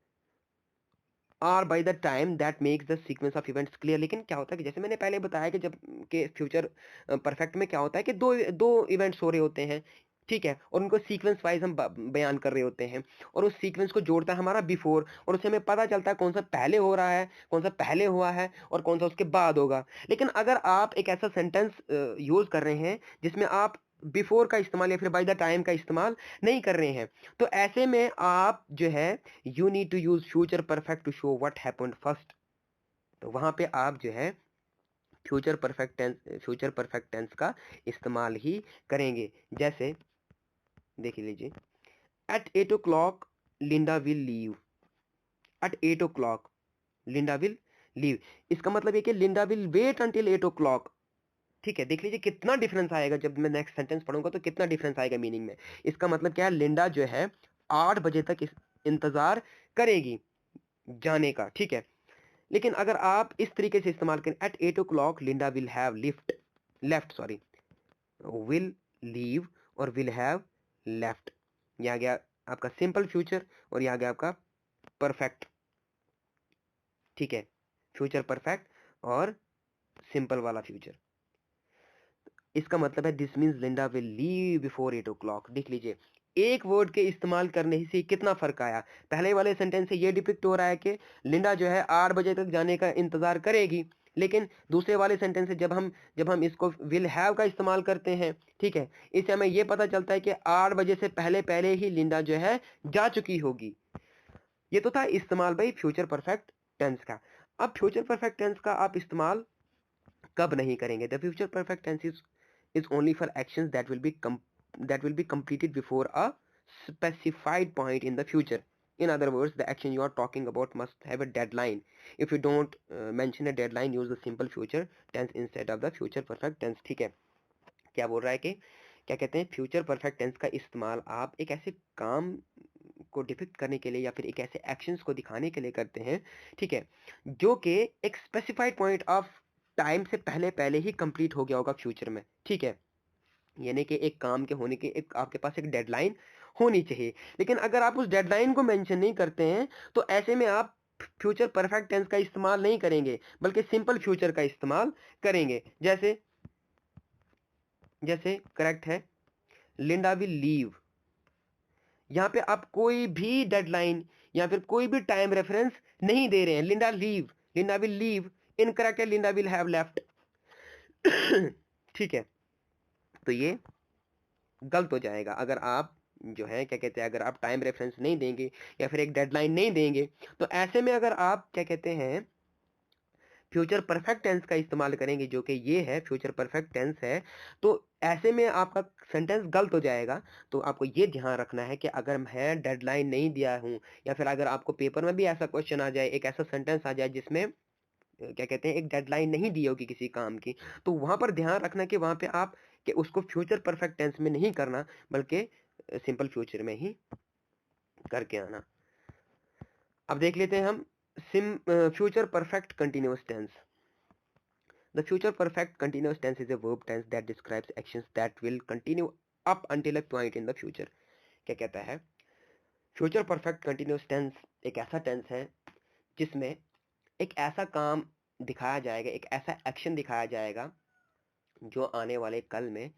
or by the time that makes the sequence of events clear. लेकिन क्या होता है कि जैसे मैंने पहले बताया कि जब के फ्यूचर परफेक्ट में क्या होता है कि दो दो इवेंट्स हो रहे होते हैं। ठीक है, और उनको सीक्वेंस वाइज हम बयान कर रहे होते हैं और उस सीक्वेंस को जोड़ता है हमारा बिफोर, और उससे हमें पता चलता है कौन सा पहले हो रहा है, कौन सा पहले हुआ है और कौन सा उसके बाद होगा। लेकिन अगर आप एक ऐसा सेंटेंस यूज कर रहे हैं जिसमें आप बिफोर का इस्तेमाल या फिर बाय द टाइम का इस्तेमाल नहीं कर रहे हैं, तो ऐसे में आप जो है you need to use future perfect to show what happened first. तो वहां पे आप जो है फ्यूचर परफेक्ट टेंस का इस्तेमाल ही करेंगे। जैसे देख लीजिए, at 8 o'clock Linda will leave. At 8 o'clock Linda will leave, इसका मतलब ये कि Linda will wait until 8 o'clock। ठीक है, देख लीजिए कितना डिफरेंस आएगा, जब मैं नेक्स्ट सेंटेंस पढ़ूंगा तो कितना डिफरेंस आएगा मीनिंग में। इसका मतलब क्या है, लिंडा जो है 8 बजे तक इंतजार करेगी जाने का। ठीक है, लेकिन अगर आप इस तरीके से इस्तेमाल करें, at 8 o'clock Linda will have left sorry, will leave और विल हैव लेफ्ट, ये आ गया आपका सिंपल फ्यूचर और ये आ गया आपका परफेक्ट। ठीक है, फ्यूचर परफेक्ट और सिंपल वाला फ्यूचर। इसका मतलब है this means Linda will leave before 8 o'clock। देख लीजिए एक वर्ड के इस्तेमाल करने से कितना फर्क आया। पहले वाले सेंटेंस से ये डिपिक्ट हो रहा है कि लिंडा जो है 8 बजे तक जाने का इंतजार करेगी, लेकिन दूसरे वाले सेंटेंस से जब हम इसको विल हैव का इस्तेमाल करते हैं, ठीक है, इससे हमें ये पता चलता है कि 8 बजे से पहले पहले ही लिंडा जो है जा चुकी होगी। ये तो था इस्तेमाल भाई फ्यूचर परफेक्ट टेंस का। अब फ्यूचर परफेक्ट टेंस का आप इस्तेमाल कब नहीं करेंगे। The future perfect tense is only for actions that will be completed before a specified point in the future. In other words, the action you are talking about must have a deadline. If you don't mention a deadline, use the simple future tense instead of the future perfect tense. ठीक है, क्या बोल रहा है कि क्या कहते हैं, फ्यूचर परफेक्ट टेंस का इस्तेमाल आप एक ऐसे काम को डिपिक्ट करने के लिए या फिर एक ऐसे एक्शंस को दिखाने के लिए करते हैं, ठीक है, जो कि एक स्पेसिफाइड पॉइंट ऑफ टाइम से पहले पहले ही कंप्लीट हो गया होगा फ्यूचर में। ठीक है, यानी कि एक काम के होने की एक आपके पास एक डेडलाइन होनी चाहिए। लेकिन अगर आप उस डेडलाइन को मेंशन नहीं करते हैं तो ऐसे में आप फ्यूचर परफेक्ट टेंस का इस्तेमाल नहीं करेंगे बल्कि सिंपल फ्यूचर का इस्तेमाल करेंगे। जैसे जैसे करेक्ट है, लिंडा विल लीव, यहाँ पे आप कोई भी डेडलाइन या फिर कोई भी टाइम रेफरेंस नहीं दे रहे हैं। लिंडा विल लीव इनकरेक्ट है, लिंडा विल हैव लेफ्ट। ठीक है, तो ये गलत हो जाएगा अगर आप जो है क्या कहते हैं, अगर आप टाइम रेफरेंस नहीं देंगे या फिर एक डेडलाइन नहीं देंगे। तो ऐसे में अगर आप क्या कहते हैं फ्यूचर परफेक्ट टेंस का इस्तेमाल करेंगे, जो कि ये है, फ्यूचर परफेक्ट टेंस है, तो ऐसे में आपका सेंटेंस गलत हो जाएगा। तो आपको ये ध्यान रखना है कि अगर मैं डेडलाइन नहीं दिया हूँ, या फिर अगर आपको पेपर में भी ऐसा क्वेश्चन आ जाए, एक ऐसा सेंटेंस आ जाए जिसमें क्या कहते हैं, एक डेडलाइन नहीं दी होगी किसी काम की, तो वहां पर ध्यान रखना कि वहां पे आप कि उसको फ्यूचर परफेक्ट टेंस में नहीं करना, बल्कि सिंपल फ्यूचर में ही करके आना। अब देख लेते हैं हम future perfect continuous tense. The future perfect continuous tense is a verb tense that describes actions that will continue up until a point in the future। क्या कहता है, फ्यूचर परफेक्ट कंटिन्यूअस टेंस एक ऐसा टेंस है जिसमें एक ऐसा काम दिखाया जाएगा, एक ऐसा एक्शन दिखाया जाएगा जो आने वाले कल में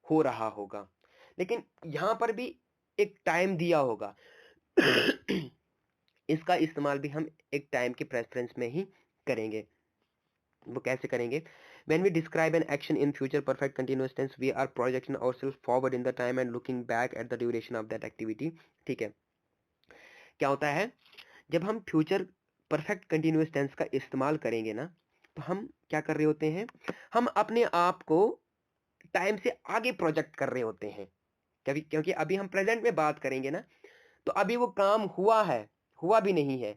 हो रहा होगा, लेकिन यहाँ पर भी एक टाइम दिया होगा। इसका इस्तेमाल भी हम एक टाइम के प्रेफरेंस में ही करेंगे। वो कैसे करेंगे? When we describe an action in future perfect continuous tense, we are projecting ourselves forward in the time and looking back at the duration of that activity। ठीक है, क्या होता है जब हम फ्यूचर परफेक्ट कंटिन्यूअस टेंस का इस्तेमाल करेंगे ना, तो हम क्या कर रहे होते हैं, हम अपने आप को टाइम से आगे प्रोजेक्ट कर रहे होते हैं। क्योंकि अभी हम प्रेजेंट में बात करेंगे ना, तो अभी वो काम हुआ है, हुआ भी नहीं है,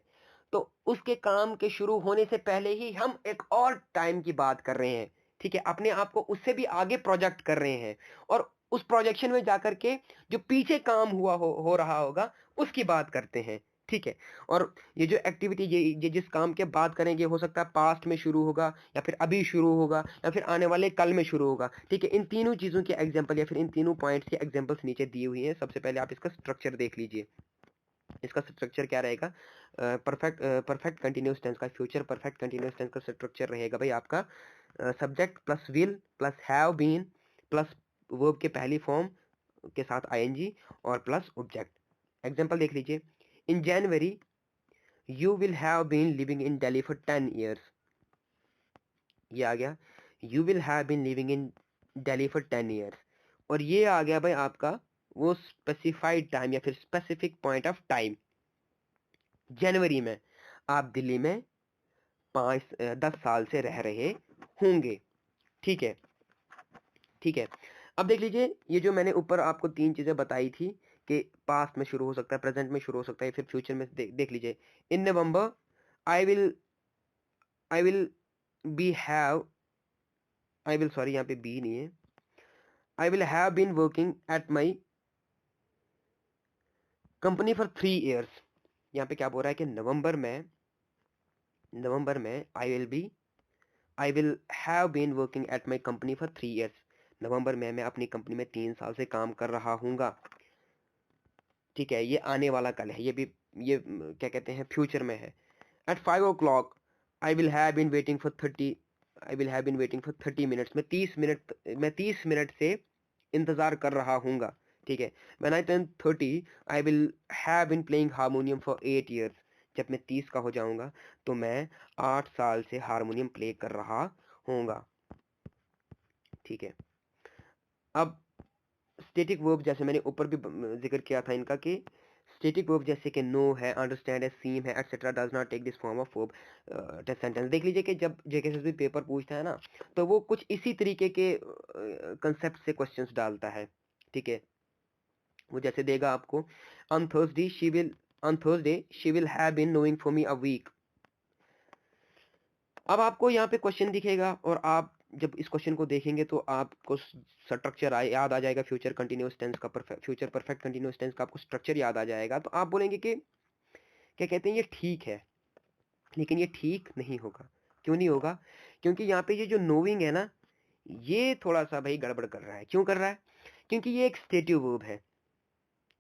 तो उसके काम के शुरू होने से पहले ही हम एक और टाइम की बात कर रहे हैं। ठीक है, अपने आप को उससे भी आगे प्रोजेक्ट कर रहे हैं, और उस प्रोजेक्शन में जाकर के जो पीछे काम हुआ हो रहा होगा उसकी बात करते हैं। ठीक है, और ये जो एक्टिविटी, ये जिस काम के बात करेंगे, हो सकता है पास्ट में शुरू होगा, या फिर अभी शुरू होगा, या फिर आने वाले कल में शुरू होगा। ठीक है, इन तीनों चीज़ों के एग्जाम्पल या फिर इन तीनों पॉइंट्स के एग्जाम्पल्स नीचे दिए हुए हैं। सबसे पहले आप इसका स्ट्रक्चर देख लीजिए। इसका स्ट्रक्चर क्या रहेगा? परफेक्ट कंटिन्यूअस टेंस का, फ्यूचर परफेक्ट कंटिन्यूअस टेंस का स्ट्रक्चर रहेगा भाई आपका subject plus will plus have been plus verb के पहली फॉर्म के साथ आईएनजी और प्लस ऑब्जेक्ट। एग्जांपल देख लीजिए, in January you will have been living in Delhi for 10 years. ये आ गया, you will have been living in Delhi for 10 years, और ये आ गया भाई आपका वो स्पेसिफाइड टाइम या फिर स्पेसिफिक पॉइंट ऑफ टाइम। जनवरी में आप दिल्ली में 10 साल से रह रहे होंगे। ठीक है, ठीक है। अब देख लीजिए, ये जो मैंने ऊपर आपको 3 चीज़ें बताई थी कि पास्ट में शुरू हो सकता है, प्रेजेंट में शुरू हो सकता है, फिर फ्यूचर में देख लीजिए। In November I will be have I will sorry, यहाँ पे बी नहीं है, I will have been working at my company for 3 years. यहाँ पे क्या बोल रहा है कि नवंबर में I will have been working at my company for 3 years. नवंबर में मैं अपनी कंपनी में 3 साल से काम कर रहा हूँगा। ठीक है, ये आने वाला कल है, ये क्या कहते हैं, फ्यूचर में है। At 5 o'clock I will have been waiting for 30 minutes. मैं 30 मिनट से इंतज़ार कर रहा हूँगा। ठीक है, when I turn 30 I will have been playing harmonium for 8 years. जब मैं 30 का हो जाऊँगा तो मैं 8 साल से हारमोनियम प्ले कर रहा हूँगा। ठीक है, अब स्टैटिक वर्ब, जैसे मैंने ऊपर भी जिक्र किया था इनका, कि स्टैटिक वर्ब जैसे कि नो है, अंडरस्टैंड है, सीम है, etcetera does not take this form of verb test sentence. देख लीजिए कि जब जेकेएसएसबी पेपर पूछता है ना, तो वो कुछ इसी तरीके के कंसेप्ट से क्वेश्चंस डालता है। ठीक है, वो जैसे देगा आपको, on Thursday she will have been knowing for me a week. अब आपको यहाँ पे क्वेश्चन दिखेगा, और आप जब इस क्वेश्चन को देखेंगे तो आपको स्ट्रक्चर याद आ जाएगा, फ्यूचर कंटिन्यूअस टेंस का, फ्यूचर परफेक्ट कंटिन्यूअस टेंस का आपको स्ट्रक्चर याद आ जाएगा। तो आप बोलेंगे कि क्या कहते हैं, ये ठीक है, लेकिन ये ठीक नहीं होगा। क्यों नहीं होगा? क्योंकि यहाँ पे ये जो नोइंग है ना, ये थोड़ा सा भाई गड़बड़ कर रहा है। क्यों कर रहा है? क्योंकि ये एक स्टेटिव वर्ब है।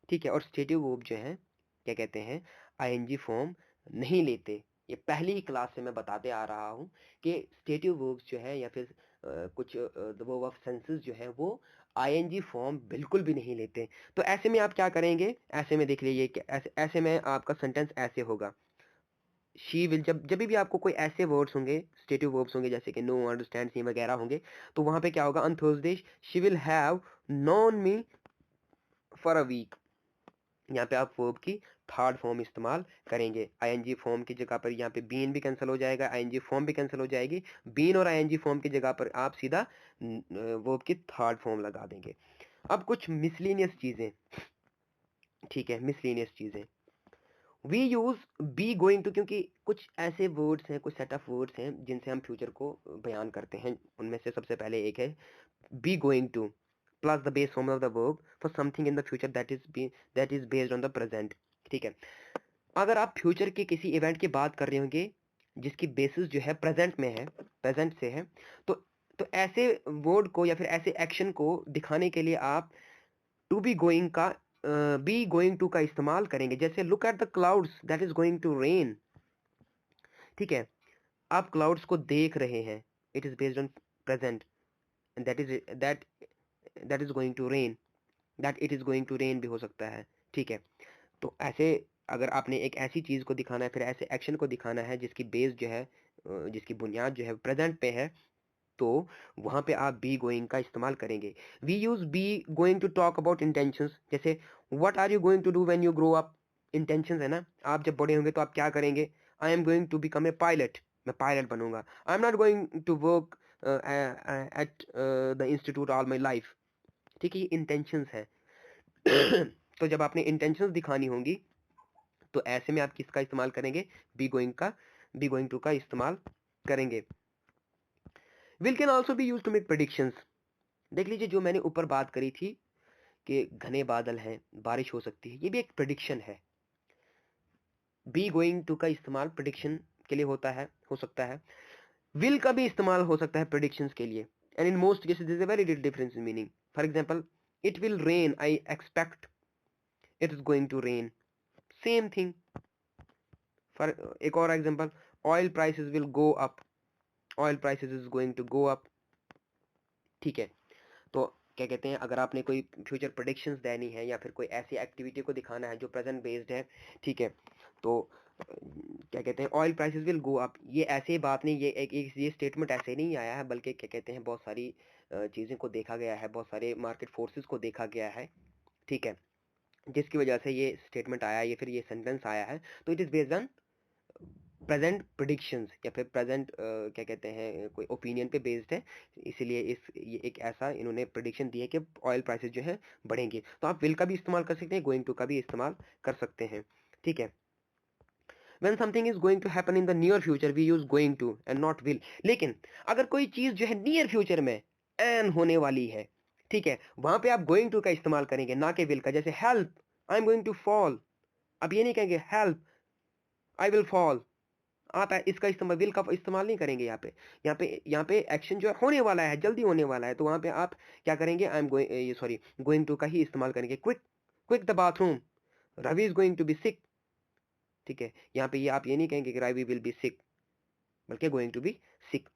ठीक है, और स्टेटिव वर्ब जो है क्या कहते हैं, आईएनजी फॉर्म नहीं लेते। ये पहली ही क्लास से मैं बताते आ रहा हूँ कि स्टेटिव वर्ब्स जो है, या फिर कुछ वर्ब ऑफ सेंसेस जो है, वो आईएनजी फॉर्म बिल्कुल भी नहीं लेते। तो ऐसे में आप क्या करेंगे? ऐसे में देख लीजिए कि ऐसे में आपका सेंटेंस ऐसे होगा, शी विल, जब भी आपको कोई ऐसे वर्ड्स होंगे, स्टेटिव वर्ब्स होंगे, जैसे कि नो, अंडरस्टैंड, सी वगैरह होंगे, तो वहाँ पे क्या होगा, on Thursday she will have known me for a week. यहाँ पे आप वर्ब की थर्ड फॉर्म इस्तेमाल करेंगे। आईएनजी फॉर्म की जगह पर यहाँ पे बीन भी कैंसिल हो जाएगा, आईएनजी फॉर्म भी कैंसिल हो जाएगी। बीन और आईएनजी फॉर्म की जगह पर आप सीधा वर्ब की थर्ड फॉर्म लगा देंगे। अब कुछ मिसलिनियस चीज़ें, ठीक है, मिसलिनियस चीज़ें we use be going to, क्योंकि कुछ ऐसे वर्ड्स हैं, कुछ सेट ऑफ वर्ड्स हैं जिनसे हम फ्यूचर को बयान करते हैं। उनमें से सबसे पहले एक है be going two plus the base form of the verb for something in the future that is based on the present. ठीक है, अगर आप फ्यूचर के किसी इवेंट की बात कर रहे होंगे जिसकी बेसिस जो है प्रेजेंट में है, प्रेजेंट से है, तो ऐसे वर्ड को या फिर ऐसे एक्शन को दिखाने के लिए आप टू बी गोइंग का बी गोइंग टू का इस्तेमाल करेंगे। जैसे look at the clouds that is going to rain. ठीक है, आप क्लाउड्स को देख रहे हैं, it is based on present, that is going to rain, that it is going to rain भी हो सकता है। ठीक है, तो ऐसे अगर आपने एक ऐसी चीज़ को दिखाना है, फिर ऐसे एक्शन को दिखाना है जिसकी बेस जो है जिसकी बुनियाद जो है प्रेजेंट पे है, तो वहाँ पे आप बी गोइंग का इस्तेमाल करेंगे। We use be going to talk about intentions. जैसे what are you going to do when you grow up. Intentions है ना, आप जब बड़े होंगे तो आप क्या करेंगे। I am going to become a pilot, मैं पायलट बनूंगा। I am not going to work at the institute all my life. ठीक है, ये इंटेंशंस है। तो जब आपने इंटेंशंस दिखानी होंगी तो ऐसे में आप किसका इस्तेमाल करेंगे, बी गोइंग का, बी गोइंग टू का इस्तेमाल करेंगे। Will can also be use to make predictions. देख लीजिए, जो मैंने ऊपर बात करी थी कि घने बादल हैं, बारिश हो सकती है, ये भी एक प्रेडिक्शन है। बी गोइंग टू का इस्तेमाल प्रेडिक्शन के लिए होता है, हो सकता है। विल का भी इस्तेमाल हो सकता है प्रेडिक्शंस के लिए, and in most cases there is a very difference in meaning. For example, it will rain, I expect it is going to rain, same thing. For एक और example, oil prices will go up, oil prices is going to go up. ठीक है, तो क्या कहते हैं, अगर आपने कोई फ्यूचर प्रेडिक्शंस देनी है या फिर कोई ऐसी एक्टिविटी को दिखाना है जो प्रेजेंट बेस्ड है, ठीक है, तो क्या कहते हैं, oil prices will go up, ये ऐसे बात नहीं, ये स्टेटमेंट ऐसे नहीं आया है, बल्कि क्या कहते हैं, बहुत सारी चीज़ों को देखा गया है, बहुत सारे मार्केट फोर्सेस को देखा गया है। ठीक है, जिसकी वजह से ये स्टेटमेंट आया, ये फिर ये सेंटेंस आया है, तो it is based on present predictions या फिर प्रेजेंट क्या कहते हैं, कोई ओपिनियन पे बेस्ड है। इसीलिए ये एक ऐसा इन्होंने प्रेडिक्शन दी है कि ऑयल प्राइसेस जो है बढ़ेंगे। तो आप विल का भी इस्तेमाल कर सकते हैं, गोइंग टू का भी इस्तेमाल कर सकते हैं। ठीक है, when something is going to happen in the near future we use going to and not will। लेकिन अगर कोई चीज़ जो है नियर फ्यूचर में एन होने वाली है, ठीक है, वहां पे आप गोइंग टू का इस्तेमाल करेंगे, ना कि विल का। जैसे help, I am going to fall, अब ये नहीं कहेंगे हेल्प आई विल फॉल, आप इसका इस्तेमाल, विल का इस्तेमाल नहीं करेंगे। यहाँ पे एक्शन जो है होने वाला है, जल्दी होने वाला है, तो वहाँ पे आप क्या करेंगे, I am going, sorry, going to का ही इस्तेमाल करेंगे। Quick, quick the bathroom, Ravi is going to be sick. ठीक है, यहाँ पे ये आप ये नहीं कहेंगे कि रवि विल बी सिक, बल्कि going to be sick.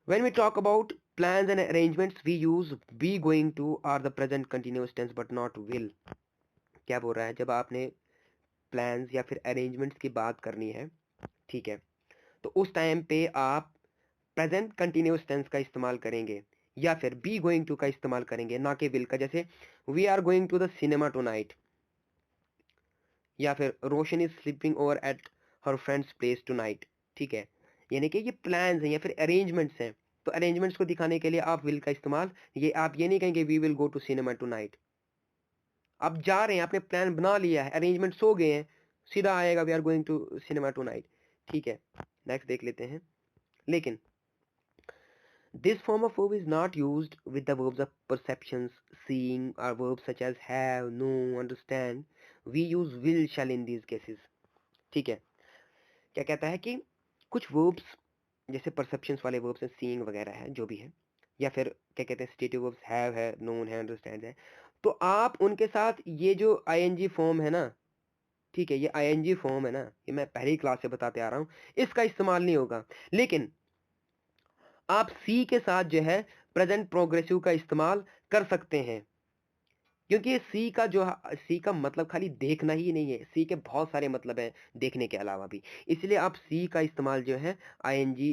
When we talk about plans and arrangements, we use be going to or the present continuous tense but not will। क्या बोल रहा है, जब आपने प्लान्स या फिर अरेंजमेंट्स की बात करनी है, ठीक है, तो उस टाइम पे आप प्रेजेंट कंटिन्यूस टेंस का इस्तेमाल करेंगे या फिर बी गोइंग टू का इस्तेमाल करेंगे, ना कि विल का। जैसे we are going to the cinema tonight, या फिर Roshan is sleeping over at her friend's place tonight. ठीक है, यानी कि ये प्लान्स हैं या फिर अरेंजमेंट्स हैं, तो अरेंजमेंट्स को दिखाने के लिए आप विल का इस्तेमाल, ये आप ये नहीं कहेंगे we will go to cinema tonight. आप जा रहे हैं, आपने प्लान बना लिया है, अरेंजमेंट्स हो गए हैं, सीधा आएगा we are going to cinema tonight. ठीक है, नेक्स्ट देख लेते हैं। लेकिन this form of verb is not used with the verbs of perceptions, seeing, or verbs such as have, know, understand. We use will, shall in these cases। ठीक है, क्या कहता है कि कुछ verbs जैसे perceptions वाले verbs हैं, seeing वगैरह है, जो भी है, या फिर क्या कहते हैं stative verbs have है, known है, understand है, तो आप उनके साथ ये जो ing फॉर्म है ना, ठीक है, ये ing फॉर्म है ना, ये मैं पहली क्लास से बताते आ रहा हूँ, इसका इस्तेमाल नहीं होगा। लेकिन आप सी के साथ जो है प्रेजेंट प्रोग्रेसिव का इस्तेमाल कर सकते हैं, क्योंकि सी का जो, सी का मतलब खाली देखना ही नहीं है, सी के बहुत सारे मतलब हैं देखने के अलावा भी, इसलिए आप सी का इस्तेमाल जो है आईएनजी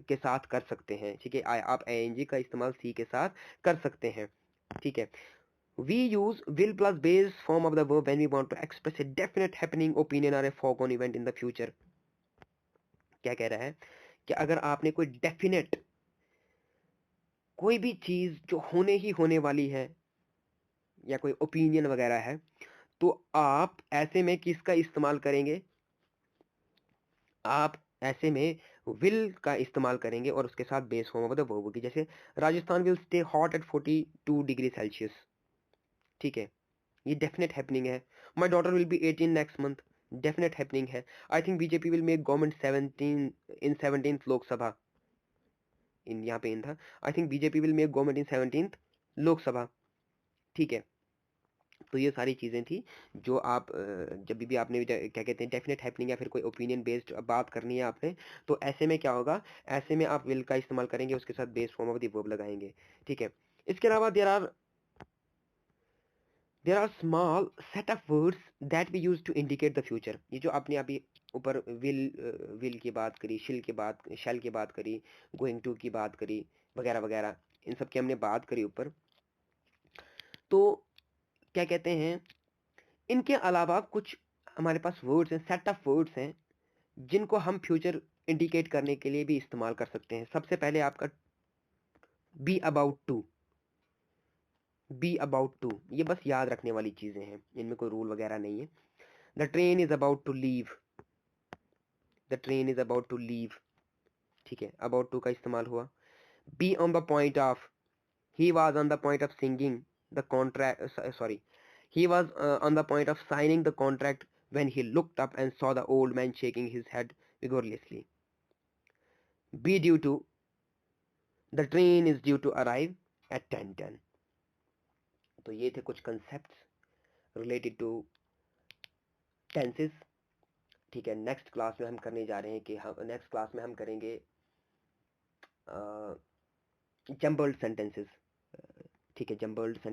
के साथ कर सकते हैं। ठीक है, आप आईएनजी का इस्तेमाल सी के साथ कर सकते हैं। ठीक है, We use will plus base form of the verb when we want to express a definite happening, opinion or a foregone event in the future. क्या कह रहा है कि अगर आपने कोई डेफिनेट कोई भी चीज जो होने ही होने वाली है या कोई ओपिनियन वगैरह है, तो आप ऐसे में किसका इस्तेमाल करेंगे? आप ऐसे में विल का इस्तेमाल करेंगे और उसके साथ base form of the verb होगी। जैसे Rajasthan will stay hot at 42 degree Celsius, ठीक है, ये डेफिनेट हैपनिंग है। My daughter will be 18 next month, definite happening है। I think BJP will make government 17th Lok Sabha, in यहाँ पे इन था, I think BJP will make government in 17th Lok Sabha, ठीक है। तो ये सारी चीज़ें थी जो आप जब भी आपने क्या कहते हैं डेफिनेट हैपनिंग या फिर कोई ओपिनियन बेस्ड बात करनी है आपने, तो ऐसे में क्या होगा, ऐसे में आप विल का इस्तेमाल करेंगे, उसके साथ base form of the verb लगाएंगे, ठीक है। इसके अलावा there are small set of words that we use to indicate the future. ये जो आपने अभी ऊपर विल की बात करी, शेल की बात करी, गोइंग टू की बात करी, वगैरह वगैरह, इन सब की हमने बात करी ऊपर। तो क्या कहते हैं, इनके अलावा कुछ हमारे पास वर्ड्स हैं, सेट ऑफ वर्ड्स हैं जिनको हम फ्यूचर इंडिकेट करने के लिए भी इस्तेमाल कर सकते हैं। सबसे पहले आपका be about to, be about to, ये बस याद रखने वाली चीजें हैं, इनमें कोई रूल वगैरह नहीं है। The train is about to leave, the train is about to leave, ठीक है, अबाउट टू का इस्तेमाल हुआ। Be on the point of, he was on the point of singing the contract, sorry, he was on the point of signing the contract when he looked up and saw the old man shaking his head vigorously. Be due to, the train is due to arrive at 10:10. तो ये थे कुछ concepts related to tenses, ठीक है। Next class में हम करने जा रहे हैं कि हम नेक्स्ट क्लास में हम करेंगे जम्बल्ड सेंटेंसेस, ठीक है, जम्बल्ड